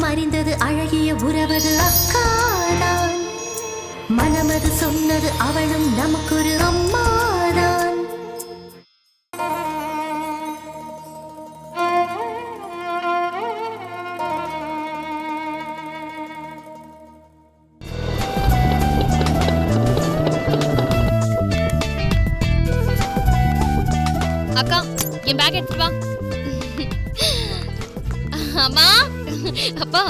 மனம் அறிந்தது அழகிய உறவது அக்காதான். மனமது சொன்னது அவளும் நமக்கொரு அம்மாதான். அக்கா என் பேக் எடுத்துட்டு வா. அம்மா அப்பா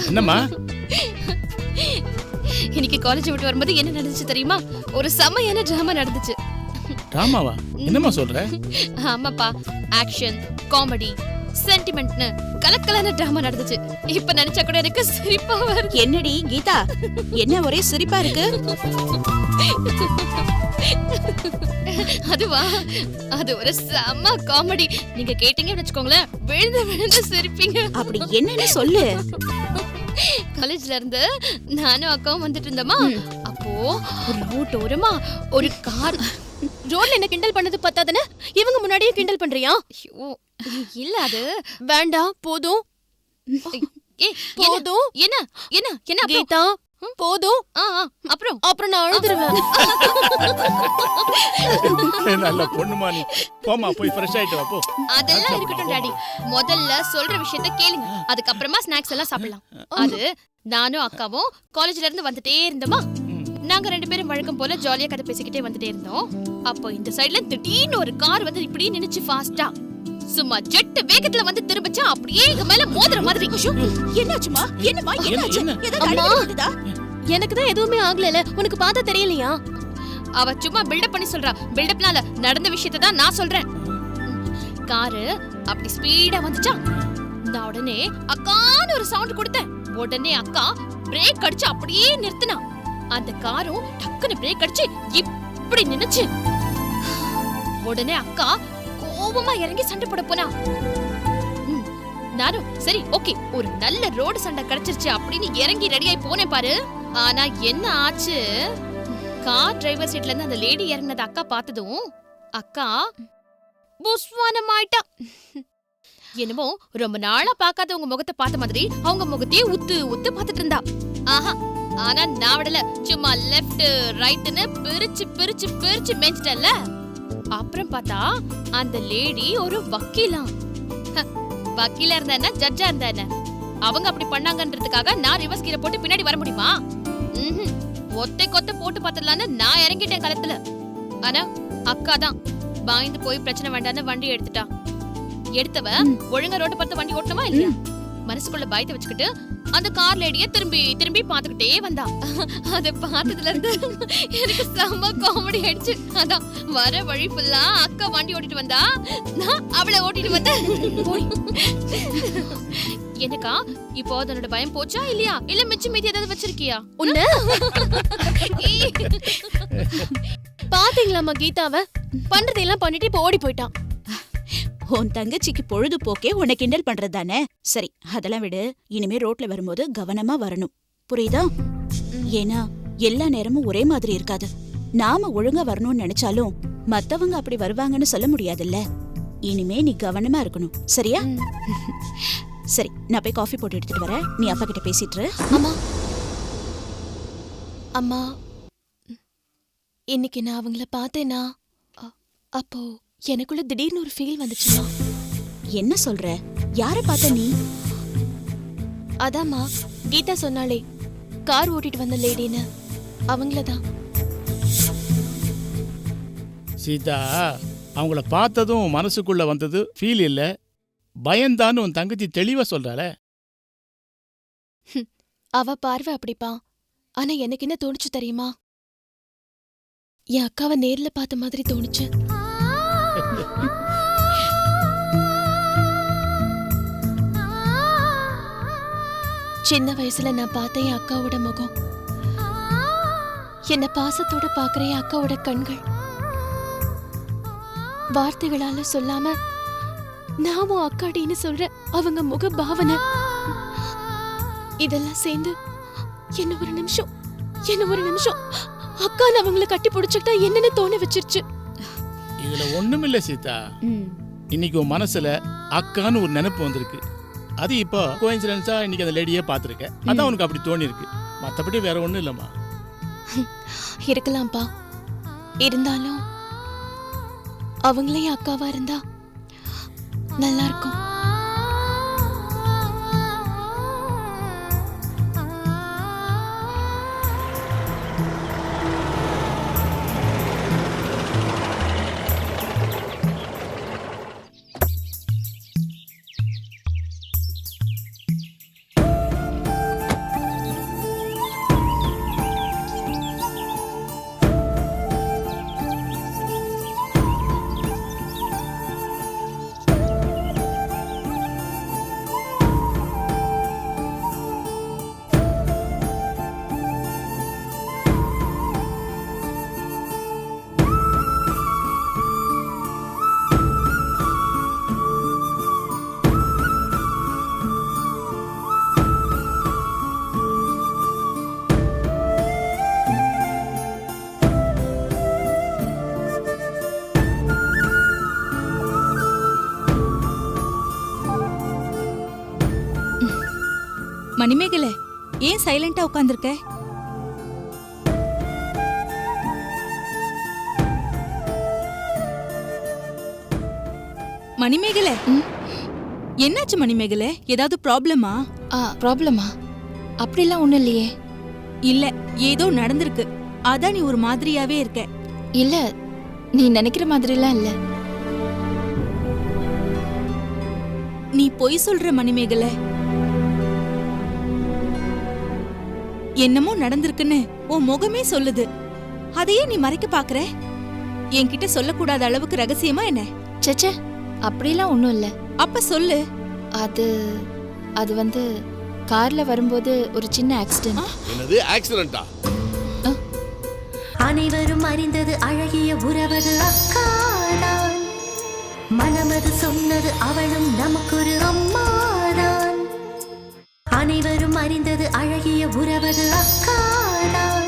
என்னம்மா? இன்னைக்கு காலேஜ் விட்டு வரும்போது என்ன நடந்துச்சு தெரியுமா? ஒரு செமையான டிராமா நடந்துச்சு. டிராமாவா? என்னம்மா சொல்ற? ஆமாப்பா, ஆக்ஷன், காமெடி, சென்டிமெண்ட்னு கலக்கலான டிராமா நடந்துச்சு. இப்ப நினைச்சா கூட எனக்கு சிரிப்பா வருது. என்னடி கீதா, என்ன ஒரே சிரிப்பா இருக்கு? அதுவா, அது ஒரு செம காமெடி. நீங்க கேட்டீங்கன்னு வச்சுக்கோங்களேன், விழுந்து விழுந்து சிரிப்பீங்க. அப்படி என்னன்னு சொல்லு. காலேஜ்ல இருந்து நானும் அக்காவும் வந்துட்டு இருந்தோமா, அப்போ ரோட்டோரமா ஒரு கார் ரோட்ல என்ன கிண்டல் பண்ணது பத்தாதுன்னு இவங்க முன்னாடியே கிண்டல் பண்றியா? ஐயோ இல்ல, அது வேண்டாம் போதும். போதும். என்ன என்ன என்ன கீதா, போதும். அப்புறம் அப்புறம் நான் அழுதுருவேன். நல்ல பொண்ணுமா நீ. போமா, போய் ஃப்ரெஷ் ஆயிட்டு வா போ. அதெல்லாம் இருக்கட்டும் டாடி, முதல்ல சொல்ற விஷயத்தை கேளுங்க, அதுக்கப்புறமா ஸ்நாக்ஸ் எல்லாம் சாப்பிடலாம். அது நானும் அக்காவும் காலேஜ்ல இருந்து வந்துட்டே இருந்தோமா, நாங்க ரெண்டு பேரும் வழக்கம் போல ஜாலியா கதை பேசிக்கிட்டே வந்துட்டே இருந்தோம். அப்போ இந்த சைடுல திடீர்னு ஒரு கார் வந்து இப்படியே நின்னுச்சு ஃபாஸ்டா. சும்மா ஜெட் வேகத்துல வந்து திரும்பிச்சா அப்படியே எங்க மேல மோதுற மாதிரி. என்னாச்சுமா? என்னமா என்னாச்சு? எனக்கு தான் எதுவுமே ஆகல, உனக்கு பார்த்தா தெரியலையா? அவ சும்மா பில்டப் பண்ணி சொல்றா. பில்டப்னால நடந்த விஷயத்தை தான் நான் சொல்றேன். காரு அப்படி ஸ்பீடா வந்துச்சா, நான் உடனே அக்கான்னு ஒரு சவுண்ட் கொடுத்தேன். உடனே அக்கா பிரேக் அடிச்சு அப்படியே நிறுத்தினா. அந்த காரும் டக்குன்னு பிரேக் அடிச்சு இப்படி நின்னுச்சு. உடனே அக்கா கோபமா இறங்கி சண்டை போட போனா. நானும் சரி ஓகே, ஒரு நல்ல ரோடு சண்டை கிடைச்சிருச்சு அப்படின்னு இறங்கி ரெடியாயி போனேன் பாரு. ஆனா என்ன ஆச்சு, கார் டிரைவர் சீட்ல இருந்து அந்த லேடி இறங்கினத அக்கா பார்த்ததும் அக்கா புஸ்வானம் ஆயிட்டா. என்னமோ ரொம்ப நாளா பார்க்காத உங்க முகத்தை பார்த்த மாதிரி அவங்க முகத்தையே உத்து உத்து பார்த்துட்டு இருந்தா. ஆஹா, ஆனா நான் விடல, சும்மா லெஃப்ட் ரைட்னு பிரிச்சு பிரிச்சு பிரிச்சு மேய்ச்சிட்டல. அப்புறம் பார்த்தா அந்த லேடி ஒரு வக்கீலாம். வக்கீலா இருந்தா என்ன, ஜட்ஜா இருந்தா என்ன, அவங்க அப்படி பண்ணாங்கன்றதுக்காக நான் ரிவர்ஸ் கீரை போட்டு பின்னாடி வர முடியுமா? ஒத்தை கொத்த போட்டு பார்த்தலான்னு நான் இறங்கிட்டேன் களத்துல. ஆனா அக்கா தான் பாய்ந்து போய் பிரச்சனை வேண்டான்னு வண்டி எடுத்துட்டா. எடுத்தவ ஒழுங்கா ரோட்டை பார்த்து வண்டி ஓட்டணுமா இல்லையா? மனசுக்குள்ள பயத்தை வச்சுக்கிட்டு அந்த கார் லேடிய திரும்பி திரும்பி பாத்துக்கிட்டே வந்தா. அத பார்த்ததுல இருந்து எனக்கு செம்ம காமெடி ஆயிடுச்சு. அதான் வர வழி ஃபுல்லா அக்கா வண்டி ஓட்டிட்டு வந்தா, நான் அவளை ஓட்டிட்டு வந்தேன். எனக்கா இப்போ அதனோட பயம் போச்சா இல்லையா, இல்ல மிச்சம் மீதி ஏதாவது வச்சிருக்கியா? உன்ன பாத்தீங்களாமா கீதாவ பண்றதெல்லாம் பண்ணிட்டு இப்ப ஓடி போயிட்டான். உன் தங்கச்சிக்கு பொழுதுபோக்கே உன்னை கிண்டல் பண்றதானே? சரி, அதெல்லாம் விடு. இனிமே ரோட்ல வரும்போது கவனமா வரணும், புரியுதா? ஏன்னா எல்லா நேரமும் ஒரே மாதிரி இருக்காது. நாம ஒழுங்கா வரணும்னு நினைச்சாலும் மத்தவங்க அப்படி வருவாங்கன்னு சொல்ல முடியாதுல்ல. இனிமே நீ கவனமா இருக்கணும், சரியா? சரி, நான் போய் காஃபி போட்டு எடுத்துட்டு வரேன். நீ அப்பா கிட்ட பேசிட்டு. அம்மா அம்மா, இன்னைக்கு நான் அவங்கள பார்த்தேனா, அப்போ எனக்குள்ள திடீர்னு ஒரு ஃபீல் வந்துச்சுமா. என்ன சொல்ற? யார பார்த்த நீ? அதாம்மா கீதா சொன்னாலே, கார் ஓட்டிட்டு வந்த லேடின்னு, அவங்களதான். சீதா, அவங்கள பார்த்ததும் மனசுக்குள்ள வந்தது ஃபீல் இல்ல, பயந்தான்னு உன் தங்கச்சி தெளிவா சொல்றாள. அவ பார்வை அப்படிப்பா. ஆனா எனக்கு என்ன தோணுச்சு தெரியுமா, என் அக்காவை நேர்ல பார்த்த மாதிரி தோணுச்சு. சின்ன வயசுல நான் பார்த்த என் அக்காவோட முகம், என்ன பாசத்தோட பாக்குற என் அக்காவோட கண்கள், வார்த்தைகளால சொல்லாம நாமும் அக்காடின்னு சொல்ற அவங்க முக பாவனை, இதெல்லாம் சேர்ந்து என்ன ஒரு நிமிஷம் அக்கான்னு அவங்கள கட்டி பிடிச்சுக்கிட்டா என்னன்னு தோண வச்சிருச்சு. இதுல ஒண்ணுமில்ல சீதா, இன்னைக்கு உன் மனசுல அக்கான்னு ஒரு நினைப்பு வந்திருக்கு. அது இப்போ கோயின்சிடென்ஸா இன்னைக்கு அந்த லேடியே பார்த்துருக்கேன், அதான் உனக்கு அப்படி தோணி இருக்கு. மற்றபடி வேற ஒன்றும் இல்லைம்மா. இருக்கலாம்ப்பா, இருந்தாலும் அவங்களே அக்காவா இருந்தா நல்லா இருக்கும். மணிமேகலை, ஏன் சைலண்டா உட்கார்ந்திருக்க? மணிமேகலை, என்னாச்சு மணிமேகலை? ஏதாவது ப்ராப்ளமா? ப்ராப்ளமா? அப்படிலாம் ஒண்ணும் இல்லையே. இல்ல, ஏதோ நடந்திருக்கு, அதான் நீ ஒரு மாதிரியாவே இருக்க. இல்ல, நீ நினைக்கிற மாதிரிலாம் இல்ல. நீ பொய் சொல்ற மணிமேகலை. என்னமோ நடந்திருக்குன்னு உன் முகமே சொல்லுது, அதையே நீ மறைக்க பாக்குற. என்கிட்ட சொல்லக்கூடாத அளவுக்கு ரகசியமா என்ன? சச்சே, அப்படிலாம் ஒண்ணும் இல்ல. அப்ப சொல்லு. அது வந்து கார்ல வரும்போது ஒரு சின்ன ஆக்சிடென்ட். என்னது ஆக்சிடென்ட்டா? அனைவரும் அறிந்தது அழகிய உறவது அக்காதான். மனமது சொன்னது அவளும் நமக்கொரு அம்மாதான். அனைவரும் அறிந்தது அழகிய உறவது அக்காதான்.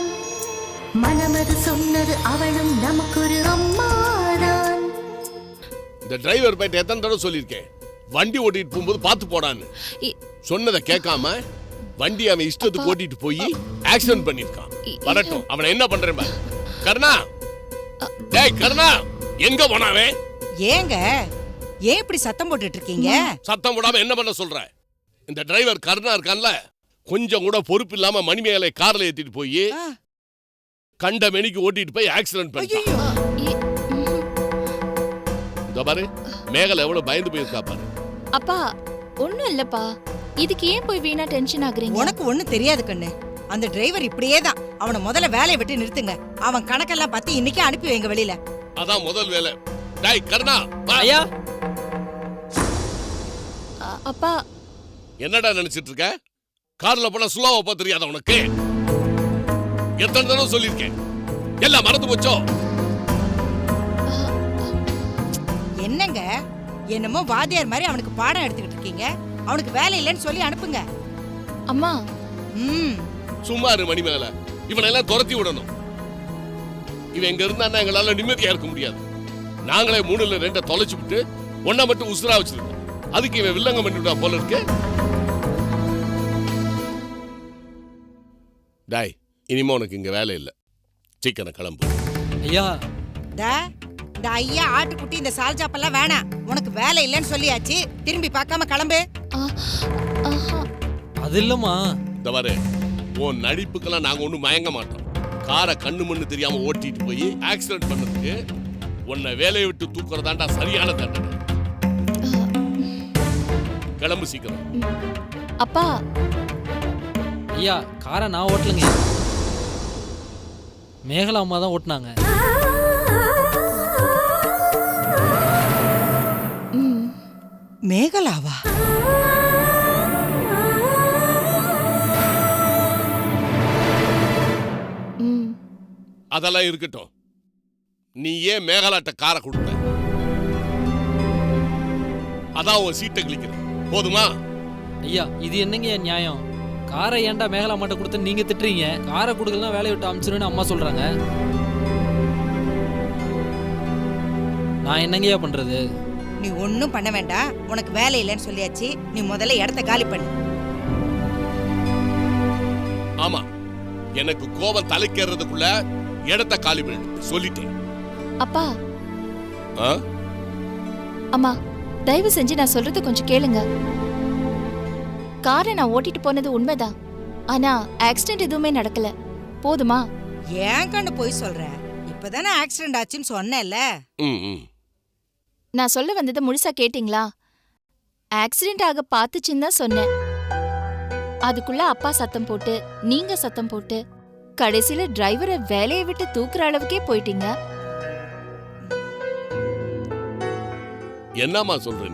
மனமது சொன்னது அவளும் நமக்கொரு அம்மாதான். இந்த டிரைவர் போயிட்டு எத்தனை தடவை சொல்லியிருக்கேன், வண்டி ஓட்டிட்டு போகும்போது பார்த்து போடான்னு. சொன்னதை கேட்காம வண்டி அவன் இஷ்டத்துக்கு ஓட்டிட்டு போய் ஆக்சிடென்ட் பண்ணிருக்கான். வரட்டும், அவனை என்ன பண்றேன் பாரு. கருணா, டேய் கருணா, எங்க போனாவே? ஏங்க ஏன் இப்படி சத்தம் போட்டுட்டு இருக்கீங்க? சத்தம் போடாம என்ன பண்ண சொல்ற? இந்த டிரைவர் கருணா இருக்கான்ல, கொஞ்சம் கூட பொறுப்பு இல்லாம மணிமேகலை கார்ல ஏத்திட்டு போய் கண்ட மெனிக்கு ஓட்டிட்டு போய் ஆக்சிடென்ட் பண்ணிட்டான். இந்த பாரு, மேகலை எவ்வளவு பயந்து போயிருக்கா பாரு. அப்பா, ஒண்ணும் இல்லப்பா, இதுக்கு ஏன் போய் வீணா டென்ஷன் ஆகுறீங்க? உனக்கு ஒண்ணும் தெரியாது கண்ணு. அந்த டிரைவர் இப்படியே தான். அவனை முதல்ல வேலையை விட்டு நிறுத்துங்க. அவன் கணக்கெல்லாம் பார்த்து இன்னைக்கே அனுப்பி வைங்க வெளியில. அதான் முதல் வேலை. டேய் கருணா, ஐயா. அப்பா, என்னடா நினைச்சிட்டு இருக்க? கார்ல போனா ஸ்லோவா போ தெரியாத உனக்கு? எத்தனை தடவை சொல்லியிருக்கேன், எல்லாம் மறந்து போச்சோ? என்னங்க என்னமோ வாத்தியார் மாதிரி அவனுக்கு பாடம் எடுத்துக்கிட்டு இருக்கீங்க. அவனுக்கு வேலை இல்லைன்னு சொல்லி அனுப்புங்க. அம்மா. சும்மா இரு மணிமேகலை, இவனை எல்லாம் துரத்தி விடணும். இவன் எங்க இருந்தா எங்களால நிம்மதியா இருக்க முடியாது. நாங்களே 3ல் 2 தொலைச்சு விட்டு ஒன்ன மட்டும் உசுரா வச்சிருக்கோம். அதுக்கு இவன் வில்லங்கம் பண்ணிவிட்டா போல இருக்கு. டாய், இனிமே உனக்கு இங்க வேலை இல்லை, சீக்கிரம் கிளம்பு. ஐயா, இந்த ஐயா ஆட்டுக்குட்டி இந்த சால்ஜாப்பெல்லாம் வேணாம். உனக்கு வேலை இல்லைன்னு சொல்லியாச்சு, திரும்பி பார்க்காம கிளம்பு. அது இல்லம்மா. இந்த பாரு, உன் நடிப்புக்கெல்லாம் நாங்க ஒண்ணும் மயங்க மாட்டோம். காரை கண்ணு மண்ணு தெரியாம ஓட்டிட்டு போய் ஆக்சிடென்ட் பண்ணதுக்கு உன்னை வேலையை விட்டு தூக்குறதாண்டா சரியான தண்டனை. கிளம்பு சீக்கிரம். அப்பா. ஐயா, காரை நான் ஓட்டலங்க, மேகலா அம்மா தான் ஓட்டினாங்க. மேகலாவா? அதெல்லாம் இருக்கட்டும், நீ ஏன் மேகலாட்ட காரை கொடுத்த? அதான் உன் சீட்டை கிளிக்கிற, போதுமா? ஐயா, இது என்னங்க நியாயம்? காரை ஏன்டா மேகலா அம்மாட்ட கொடுத்து நீங்க திட்டுறீங்க? காரை கொடுக்கலாம் வேலையை விட்டு அமிச்சிருன்னு அம்மா சொல்றாங்க. நான் என்னங்கய்யா பண்றது? நீ ஒன்னும் பண்ண வேண்டாம், உனக்கு வேலை இல்லைன்னு சொல்லியாச்சு. நீ முதல்ல இடத்த காலி பண்ணு. ஆமா, எனக்கு கோபம் தலைக்கிறதுக்குள்ள இடத்த காலி பண்ணு சொல்லிட்டேன். அப்பா ஆ? அம்மா தயவு செஞ்சு நான் சொல்றது கொஞ்சம் கேளுங்க. காரை நான் ஓட்டிட்டு போனது உண்மைதான், ஆனா ஆக்சிடென்ட் எதுவுமே நடக்கல. போதுமா? ஏன் கண்ணு போய் சொல்ற? இப்பதானே ஆக்சிடென்ட் ஆச்சுன்னு சொன்னேல்ல. ம், ம். நான் சொல்ல வந்ததை முழுசா கேட்டிங்களா? ஆக்சிடென்ட் ஆக பாத்துச்சுன்னு தான் சொன்னேன். அதுக்குள்ள அப்பா சத்தம் போட்டு நீங்க சத்தம் போட்டு கடைசியில டிரைவரை வேலையை விட்டு தூக்குற அளவுக்கே போயிட்டீங்க. என்னம்மா சொல்ற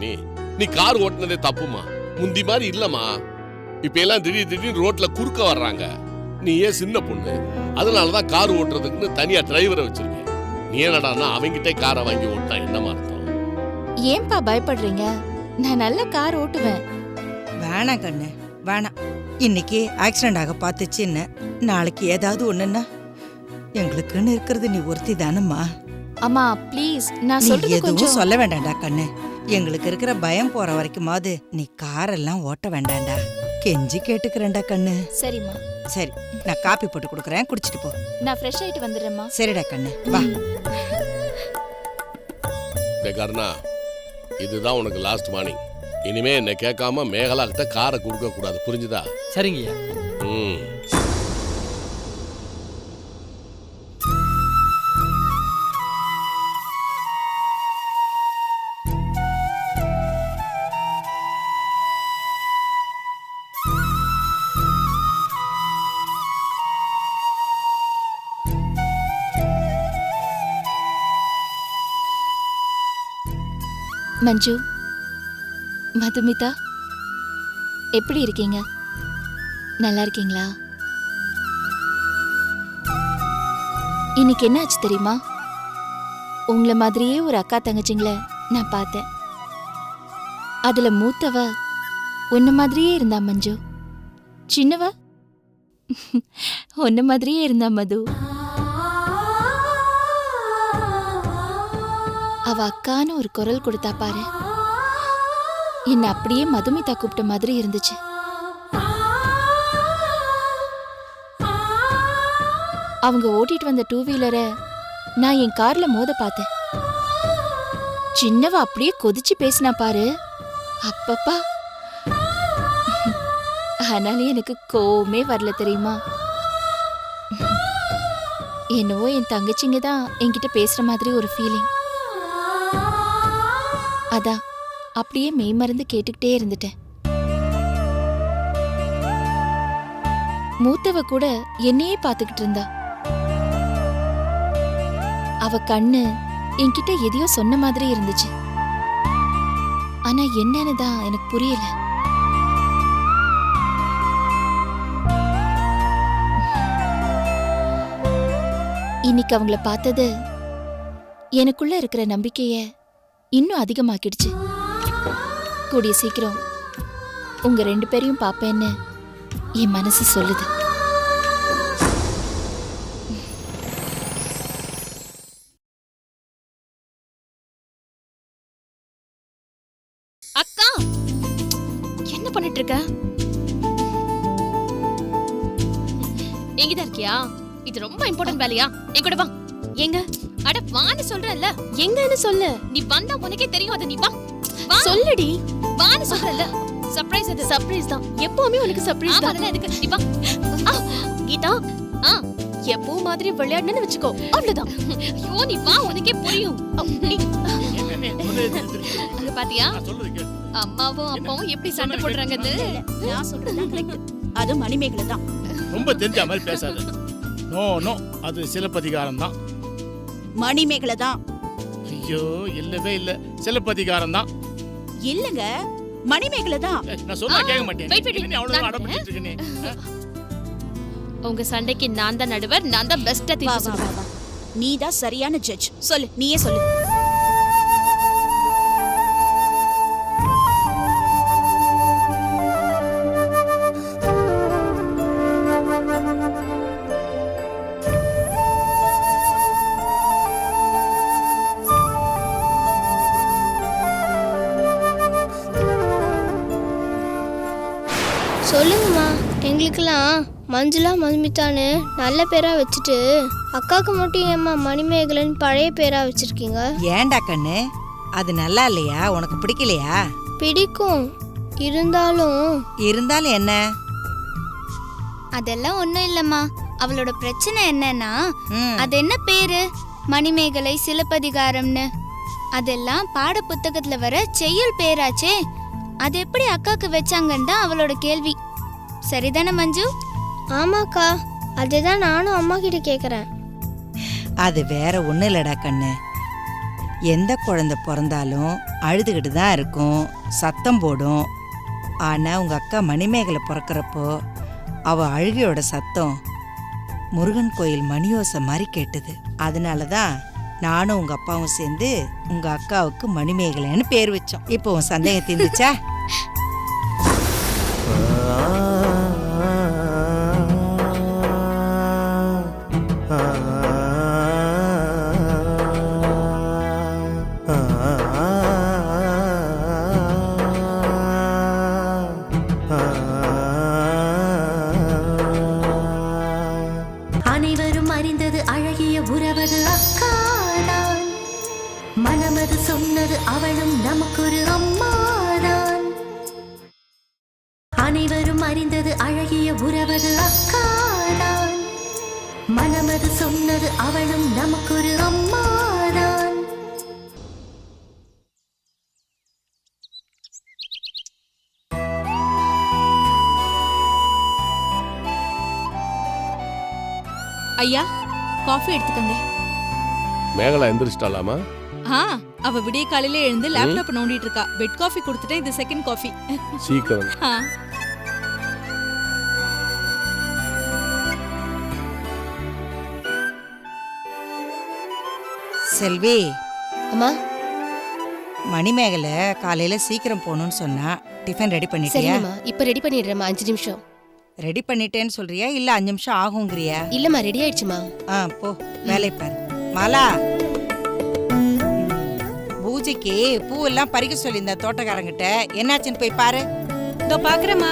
நீ கார் ஓட்டுனதே தப்புமா. முந்தி மாதிரி இல்லம்மா. இப்ப எல்லாம் திடீர்னு ரோட்ல குறுக்க வர்றாங்க. நீ ஏன் சின்ன பொண்ணு, அதனாலதான் கார் ஓட்டுறதுக்குன்னு தனியா டிரைவரை வச்சிருக்க. நீ என்னடான்னா அவங்கிட்டே காரை வாங்கி ஓட்டா என்னமா அர்த்தம்? ஏன்பா பயப்படுறீங்க? நான் நல்ல கார் ஓட்டுவேன். வேணாம் கண்ணு, வேணாம். இன்னைக்கு ஆக்சிடென்ட் ஆக பார்த்துச்சுன்னு நாளைக்கு ஏதாவது ஒண்ணுன்னா எங்களுக்குன்னு இருக்கிறது நீ ஒருத்தி தானம்மா. அம்மா ப்ளீஸ், நான் நீ சொல்றது எதுவும் கொஞ்சம். சொல்ல வேண்டாம்டா கண்ணு. எங்களுக்கு இருக்கிற பயம் போற வரைக்குமாவது நீ காரெல்லாம் ஓட்ட வேண்டாம்டா. கெஞ்சி கேட்டுக்கிறேன்டா கண்ணு. சரிம்மா, சரி, நான் காப்பி போட்டு கொடுக்குறேன், குடிச்சிட்டு போ. நான் ஃப்ரெஷ் ஆயிட்டு வந்துடுறேம்மா. சரிடா கண்ணு, வா. டேய் கருணா, இதுதான் உனக்கு லாஸ்ட் வார்னிங். இனிமே என்னை கேட்காம மேகலா கிட்ட காரை கொடுக்க கூடாது, புரிஞ்சுதா? சரிங்கய்யா. ம். மஞ்சு, மதுமிதா, எப்படி இருக்கீங்க? நல்லா இருக்கீங்களா? இன்னைக்கு என்ன ஆச்சு தெரியுமா? உங்களை மாதிரியே ஒரு அக்கா தங்கச்சிங்கள நான் பார்த்தேன். அதுல மூத்தவ உன்ன மாதிரியே இருந்தா மஞ்சு, சின்னவ உன்ன மாதிரியே இருந்தா மது. அவ அக்கான்னு ஒரு குரல் கொடுத்தா பாரு, என்ன அப்படியே மதுமிதா கூப்பிட்ட மாதிரி இருந்துச்சு. அவங்க ஓட்டிட்டு வந்த 2 வீலரை நான் என் கார்ல மோத பார்த்தேன். சின்னவ அப்படியே கொதிச்சு பேசினா பாரு, அப்பப்பா. ஆனாலும் எனக்கு கோவமே வரல தெரியுமா? என்னவோ என் தங்கச்சிங்க தான் என்கிட்ட பேசுற மாதிரி ஒரு ஃபீலிங். அதான் அப்படியே மெய்மறந்து கேட்டுக்கிட்டே இருந்துட்டேன். மூத்தவ கூட என்னையே பார்த்துக்கிட்டு இருந்தா. அவ கண்ணு என்கிட்ட எதையோ சொன்ன மாதிரி இருந்துச்சு. ஆனா என்னன்னு தான் எனக்கு புரியல. இன்னைக்கு அவங்கள பார்த்தது எனக்குள்ள இருக்கிற நம்பிக்கைய இன்னும் அதிகமாக்கிடுச்சு. கூடிய சீக்கிரம் உங்க 2 பேரையும் பாப்பேன்னு என் மனசு சொல்லுது. அக்கா, என்ன பண்ணிட்டு இருக்க? எங்கதான் இருக்கியா? இது ரொம்ப இம்பார்ட்டன்ட் வேலையா? என் கூட வா. எங்க? அட வான்னு சொல்றேன்ல. எங்கன்னு சொல்லு. நீ வந்தா உனக்கே தெரியும். அது நீ வா. வா சொல்லுடி. வான்னு சொல்றேன்ல. சர்ப்ரைஸ். அது சர்ப்ரைஸ் தான். எப்பவுமே உனக்கு சர்ப்ரைஸ் தான். அதெல்லாம் எதுக்கு? நீ வா. கீதா, எப்பவும் மாதிரி விளையாடணும்னு வெச்சுக்கோ. அவ்வளவுதான். ஐயோ நீ வா, உனக்கே புரியும். அங்க பாத்தியா? அம்மாவும் அப்பாவும் எப்படி சண்டை போடுறாங்கன்னு. நான் சொல்றதுதான் கரெக்ட். அது மணிமேகலை தான். ரொம்ப தெரிஞ்ச மாதிரி பேசாத. நோ நோ, அது சிலப்பதிகாரம் தான். மணிமேகலை தான். ஐயோ இல்லவே இல்ல, சிலப்பதிகாரம் தான். இல்லங்க, மணிமேகலை தான். நான் சொன்னா கேட்க மாட்டேன். wait, wait. நீ அவ்வளவு அடம்பிட்டு இருக்கனே. உங்க சண்டைக்கு நான் தான் நடுவர், நான் தான் பெஸ்டா வா தீர்ப்பு வா வா சொல்லுவேன். வா. நீதான் சரியான ஜட்ஜ். சொல்லு, நீயே சொல்லு. சொல்லுங்கம்மா. எங்களுக்கெல்லாம் மஞ்சுளா மதுமிதான்னு நல்ல பேரா வச்சுட்டு அக்காவுக்கு மட்டும் ஏம்மா மணிமேகலன் பழைய பேரா வச்சிருக்கீங்க? ஏன்டா கண்ணு, அது நல்லா இல்லையா? உனக்கு பிடிக்கலையா? பிடிக்கும், இருந்தாலும் என்ன? அதெல்லாம் ஒண்ணும் இல்லம்மா. அவளோட பிரச்சனை என்னன்னா, அது என்ன பேரு மணிமேகலை சிலப்பதிகாரம்னு, அதெல்லாம் பாட புத்தகத்துல வர செய்யுள் பேராச்சே. அது எப்படி அக்காக்கு வச்சாங்கன்னு தான் அவளோட கேள்வி. சரிதானே மஞ்சு? ஆமாக்கா, அதுதான் நானும் அம்மா கிட்ட கேக்குறேன். அது வேற ஒன்றும் இல்லடா கண்ணு. எந்த குழந்தை பிறந்தாலும் அழுதுகிட்டு தான் இருக்கும், சத்தம் போடும். ஆனால் உங்கள் அக்கா மணிமேகலை பிறக்கிறப்போ அவள் அழுகையோட சத்தம் முருகன் கோயில் மணியோசை மாதிரி கேட்டது. அதனால தான் நானும் உங்கள் அப்பாவும் சேர்ந்து உங்கள் அக்காவுக்கு மணிமேகலைன்னு பேர் வச்சோம். இப்போ உன் சந்தேகம் தீர்ந்துச்சா? அனைவரும் அறிந்தது அழகிய உறவது அக்காதான். மனமது சொன்னது அவளும் நமக்கொரு அம்மாதான். அனைவரும் அறிந்தது அழகிய உறவது அக்காதான். மனமது சொன்னது அவளும் நமக்கொரு அம்மாதான். ஐயா, காஃபி எடுத்துக்கங்க. மேகலா எந்திரிச்சிட்டாலாமா? அவ விடிய காலையில எழுந்து லேப்டாப் நோண்டிட்டு இருக்கா. பெட் காஃபி கொடுத்துட்டேன், இது செகண்ட் காஃபி. சீக்கிரம். செல்வி, அம்மா, மணிமேகலை காலையில சீக்கிரம் போகணும்னு சொன்னா டிஃபன் ரெடி பண்ணிட்டியா? சரிம்மா, இப்ப ரெடி பண்ணிடுறேம்மா. 5 நிமிஷம். ரெடி பண்ணிட்டேன்னு சொல்றியா இல்ல 5 நிமிஷம் ஆகுங்கிறியா? இல்லம்மா, ரெடி ஆயிடுச்சுமா. போ வேலை பாரு. மாலா, பூஜைக்கு பூ எல்லாம் பறிக்க சொல்லி இந்த தோட்டக்காரங்கிட்ட, என்னாச்சுன்னு போய் பாரு. இதோ பாக்குறேம்மா.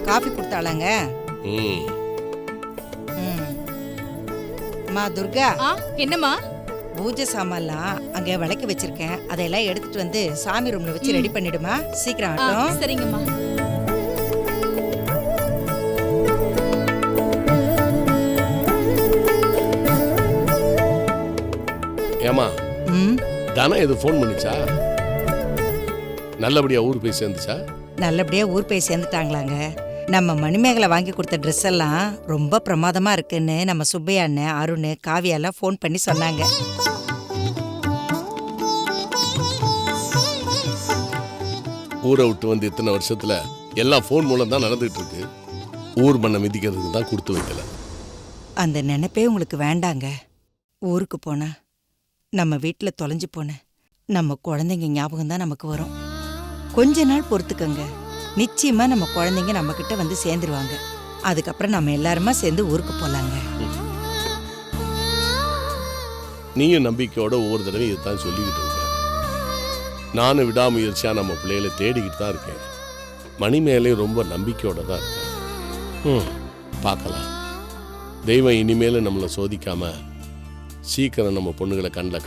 காஃபி கொடுத்தாளாங்க? அம்மா துர்கா. என்னம்மா? பூஜை சாமான்லாம் அங்க விளக்கி வச்சிருக்கேன், அதையெல்லாம் எடுத்துட்டு வந்து சாமி ரூம்ல வச்சு ரெடி பண்ணிடுமா. சீக்கிரம் ஆகட்டும். சரிங்கம்மா. ஏமா தானே எது ஃபோன் பண்ணிச்சா? நல்லபடியா ஊர் போய் சேர்ந்துச்சா? நல்லபடியா ஊர் போய் சேர்ந்துட்டாங்களாங்க. நம்ம மணிமேகலை வாங்கி கொடுத்த ட்ரெஸ் எல்லாம் ரொம்ப பிரமாதமா இருக்குன்னு நம்ம சுப்பையா அண்ணன், அருண், காவியாலாம் ஃபோன் பண்ணி சொன்னாங்க. ஊரை விட்டு வந்து இத்தனை வருஷத்துல எல்லாம் ஃபோன் மூலம் தான் நடந்துட்டு இருக்கு. ஊர் மண்ணை மிதிக்கிறதுக்கு தான் கொடுத்து வைக்கல. அந்த நினைப்பே உங்களுக்கு வேண்டாங்க. ஊருக்கு போனா நம்ம வீட்டில் தொலைஞ்சு போன நம்ம குழந்தைங்க ஞாபகம் தான் நமக்கு வரும். கொஞ்ச நாள் பொறுத்துக்கங்க, நிச்சயமா நம்ம குழந்தைங்க நம்ம கிட்ட வந்து சேர்ந்துருவாங்க. அதுக்கப்புறம் நம்ம எல்லாருமா சேர்ந்து ஊருக்கு போலாங்க. நீயும் நம்பிக்கையோட ஒவ்வொரு தடவை இதுதான் சொல்லிக்கிட்டு இருக்க. நானும் விடாமுயற்சியா நம்ம பிள்ளைகளை தேடிக்கிட்டு தான் இருக்கேன். மணிமேலே ரொம்ப நம்பிக்கையோட தான் இருக்கேன். பார்க்கலாம். தெய்வம் இனிமேலும் நம்மளை சோதிக்காம சீக்கிரம் நம்ம பொண்ணுகளை கண்ணில்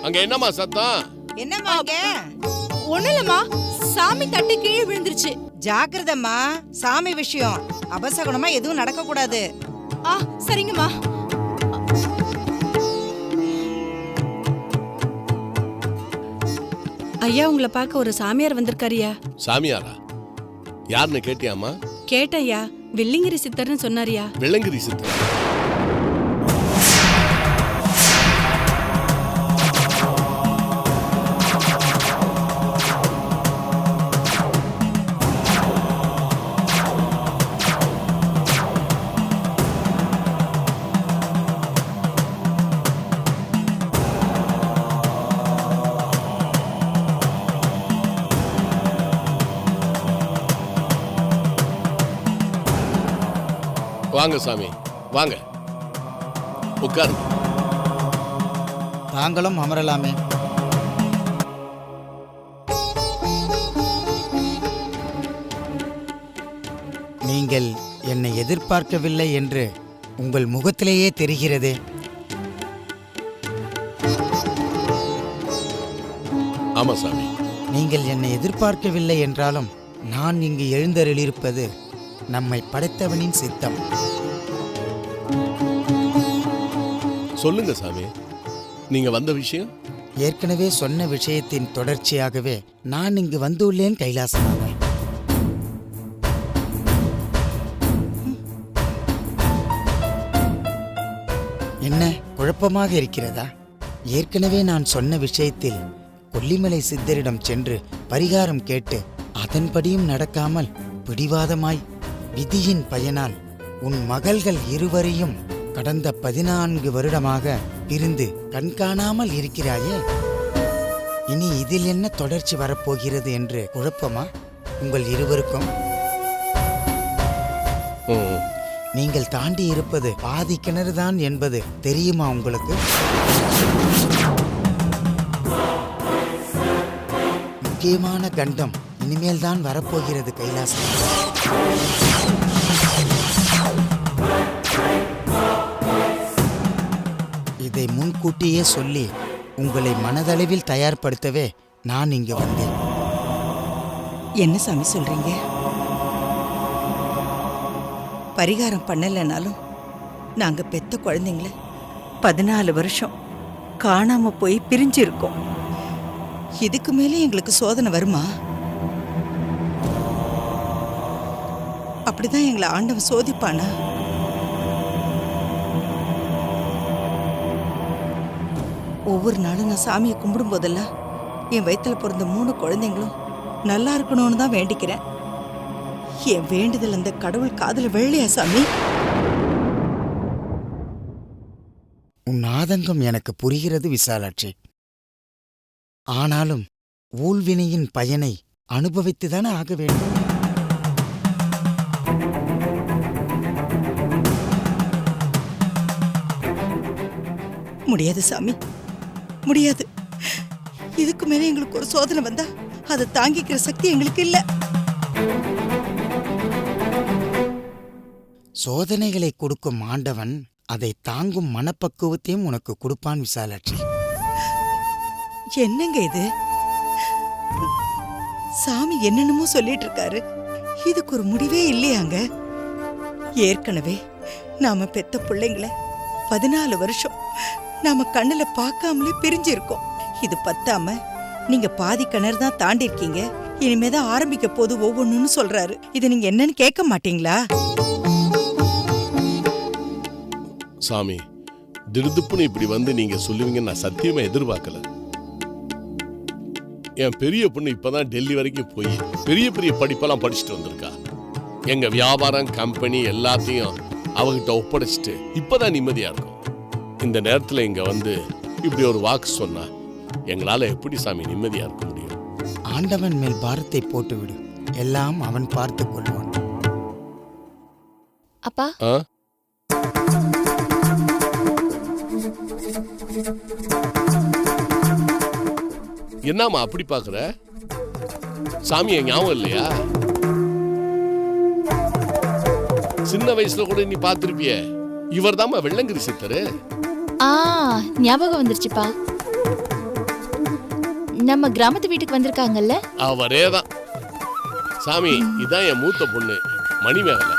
அங்க என்னம்மா சத்தம்? என்னம்மா? ஒண்ணு இல்லம்மா, சாமி தட்டு கீழே விழுந்துருச்சு. ஜாக்கிரதம்மா, சாமி விஷயம். அபசகுணமா எதுவும் நடக்க கூடாது. சரிங்கம்மா. ஐயா, உங்களை பார்க்க ஒரு சாமியார் வந்திருக்காருயா. சாமியாரா? யாருன்னு கேட்டியாமா? கேட்டையா, வெள்ளிங்கிரி சித்தர்னு சொன்னாரியா. வெள்ளங்கிரி சித்தர்? வாங்க சாமி, வாங்க உட்காருங்க. தாங்களும் அமரலாமே. நீங்கள் என்னை எதிர்பார்க்கவில்லை என்று உங்கள் முகத்திலேயே தெரிகிறதே. ஆமா சாமி. நீங்கள் என்னை எதிர்பார்க்கவில்லை என்றாலும் நான் இங்கு எழுந்தருளியிருப்பது நம்மை படைத்தவனின் சித்தம். சொல்லுங்க சாமி, நீங்க வந்த விஷயம்? ஏற்கனவே சொன்ன விஷயத்தின் தொடர்ச்சியாகவே நான் இங்கு வந்துள்ளேன் கைலாசமாக. என்ன குழப்பமாக இருக்கிறதா? ஏற்கனவே நான் சொன்ன விஷயத்தில் கொல்லிமலை சித்தரிடம் சென்று பரிகாரம் கேட்டு அதன்படியும் நடக்காமல் பிடிவாதமாய் விதியின் பயனால் உன் மகள்கள் இருவரையும் கடந்த 14 வருடமாக பிரிந்து கண்காணாமல் இருக்கிறாயே. இனி இதில் என்ன தொடர்ச்சி வரப்போகிறது என்று குழப்பமா உங்கள் இருவருக்கும்? நீங்கள் தாண்டி இருப்பது பாதி கிணறுதான் என்பது தெரியுமா உங்களுக்கு? முக்கியமான கண்டம் இனிமேல் தான் வரப்போகிறது கைலாசம். இதை முன்கூட்டியே சொல்லி உங்களை மனதளவில் தயார்படுத்தவே நான் இங்கு வந்தேன். என்ன சாமி சொல்றீங்க? பரிகாரம் பண்ணலைனாலும் நாங்க பெத்த குழந்தைங்கள 14 வருஷம் காணாம போய் பிரிஞ்சிருக்கோம். இதுக்கு மேலே எங்களுக்கு சோதனை வருமா? அப்படிதான் எங்களை ஆண்டவன் சோதிப்பானா? ஒவ்வொரு நாளும் நான் சாமியை கும்பிடும் போதெல்லாம் என் வயிற்றுல பிறந்த 3 குழந்தைங்களும் நல்லா இருக்கணும்னு தான் வேண்டிக்கிறேன். என் வேண்டுதல் அந்த கடவுள் காதுல வெள்ளையா சாமி? உன் ஆதங்கம் எனக்கு புரிகிறது விசாலாட்சி. ஆனாலும் ஊழ்வினையின் பயனை அனுபவித்துதானே ஆக வேண்டும். முடியாது சாமி, முடியாது. இதுக்கு மேல எங்களுக்கு ஒரு சோதனை வந்தா அதை தாங்கிக்கிற சக்தி எங்களுக்கு இல்ல. சோதனைகளை கொடுக்கும் ஆண்டவன் அதை தாங்கும் மனப்பக்குவத்தையும் உனக்கு கொடுப்பான் விசாலாட்சி. என்னங்க இது? சாமி என்னென்னமோ சொல்லிட்டு இருக்காரு. இதுக்கு ஒரு முடிவே இல்லையாங்க? ஏற்கனவே நாம பெத்த பிள்ளைங்களை 14 வருஷம் நாம கண்ணுல பார்க்காமலே பிரிஞ்சிருக்கோம். இது பத்தாம நீங்க பாதி கிணறு தான் தாண்டி இருக்கீங்க. இனிமேதான் ஆரம்பிக்க போது ஒவ்வொன்னு சொல்றாரு. இது நீங்க என்னன்னு கேட்க மாட்டீங்களா? சாமி, திடுதுப்புன்னு இப்படி வந்து நீங்க சொல்லுவீங்கன்னு நான் சத்தியமா எதிர்பார்க்கல. என் பெரிய பொண்ணு இப்பதான் டெல்லி வரைக்கும் போய் பெரிய பெரிய படிப்பெல்லாம் படிச்சுட்டு வந்திருக்கா. எங்க வியாபாரம் கம்பெனி எல்லாத்தையும் அவகிட்ட ஒப்படைச்சிட்டு இப்பதான் நிம்மதியா இருக்கும். இந்த நேரத்துல இங்க வந்து இப்படி ஒரு வாக்கு சொன்னா எங்களால எப்படி சாமி நிம்மதியா இருக்க முடியும்? ஆண்டவன் மேல் பாரத்தை போட்டுவிடு, எல்லாம் அவன் பார்த்துக் கொள்வான். அப்பா, என்னம்மா அப்படி பாக்குற? சாமி என் ஞாபகம் இல்லையா? சின்ன வயசுல கூட நீ பாத்திருப்பிய. இவர் தாமா வெள்ளங்கிரி சித்தரு. ஞாபகம் வந்துருச்சுப்பா. நம்ம கிராமத்து வீட்டுக்கு வந்திருக்காங்கல்ல, அவரேதான். சாமி, இதான் என் மூத்த பொண்ணு மணிமேகலை.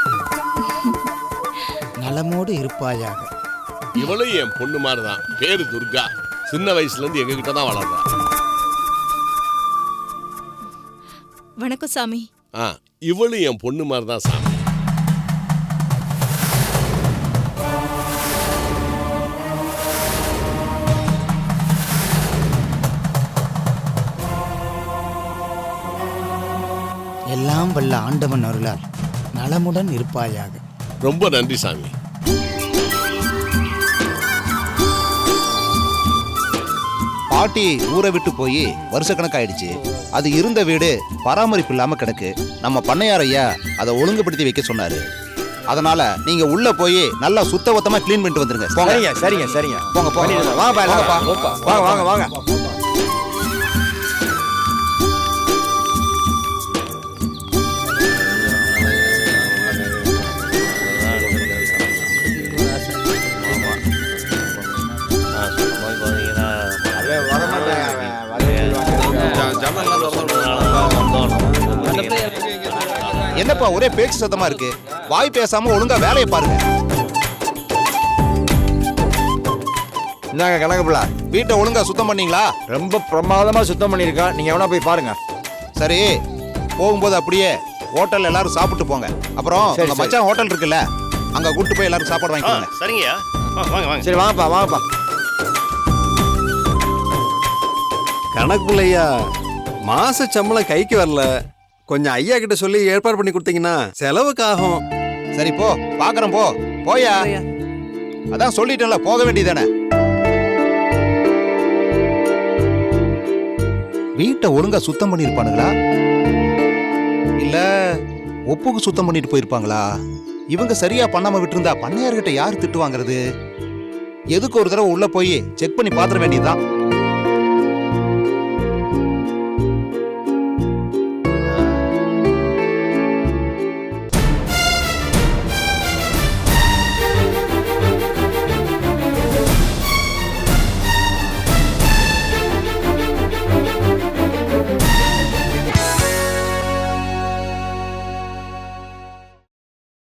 நலமோடு இருப்பாயாக. இவளும் என் பொண்ணு மாதிரிதான். பேரு துர்கா. சின்ன வயசுல இருந்து எங்க கிட்ட தான் வளர்றா. வணக்கம் சாமி. இவளும் என் பொண்ணு மாதிரிதான் சாமி. எல்லாம் வல்ல ஆண்டவன் அருளால் நலமுடன் இருப்பாயாக. ரொம்ப நன்றி சாமி. பாட்டி ஊரை விட்டு போய் வருஷக்கணக்காயிடுச்சு. அது இருந்த வீடு பராமரிப்பு இல்லாம கிடக்கு. நம்ம பண்ணையார் ஐயா அதை ஒழுங்குபடுத்தி வைக்க சொன்னாரு. அதனால நீங்க உள்ள போய் நல்லா சுத்தபத்தமா க்ளீன் பண்ணிட்டு வந்துருங்க. போங்க. சரிங்க சரிங்க சரிங்க. போங்க போங்க. வாங்கப்பா வாங்கப்பா. வாங்க வாங்க வாங்க. என்னப்பா ஒரே பேச்சு சத்தமா இருக்கு? வாய் பேசாம ஒழுங்கா வேலையை பாருங்க. இந்தாங்க கணக்குப்பிள்ள. வீட்டை ஒழுங்கா சுத்தம் பண்ணீங்களா? ரொம்ப பிரமாதமா சுத்தம் பண்ணியிருக்கோம். நீங்க எவனா போய் பாருங்க. சரி, போகும்போது அப்படியே ஹோட்டல்ல எல்லாரும் சாப்பிட்டு போங்க. அப்புறம் சரி, உங்க மச்சான் ஹோட்டல் இருக்குல்ல, அங்க கூட்டு போய் எல்லாரும் சாப்பாடு வாங்கிக்கோங்க. சரிங்கய்யா. வாங்க வாங்க. சரி வாங்கப்பா வாங்கப்பா. கணக்குலையா மாச சம்பளம் கைக்கு வரல, கொஞ்சம் ஐயா கிட்ட சொல்லி ஏற்பாடு பண்ணி கொடுத்தீங்கன்னா செலவுக்கு ஆகும். சரி போ, பாக்குறேன் போ. போயா. அதான் சொல்லிட்டேன்ல, போக வேண்டியதானே. வீட்டை ஒழுங்கா சுத்தம் பண்ணிருப்பானுங்களா இல்ல ஒப்புக்கு சுத்தம் பண்ணிட்டு போயிருப்பாங்களா? இவங்க சரியா பண்ணாம விட்டுருந்தா பண்ணையார்கிட்ட யாரு திட்டு வாங்குறது? எதுக்கு ஒரு தடவை உள்ள போய் செக் பண்ணி பாத்திர வேண்டியதுதான்.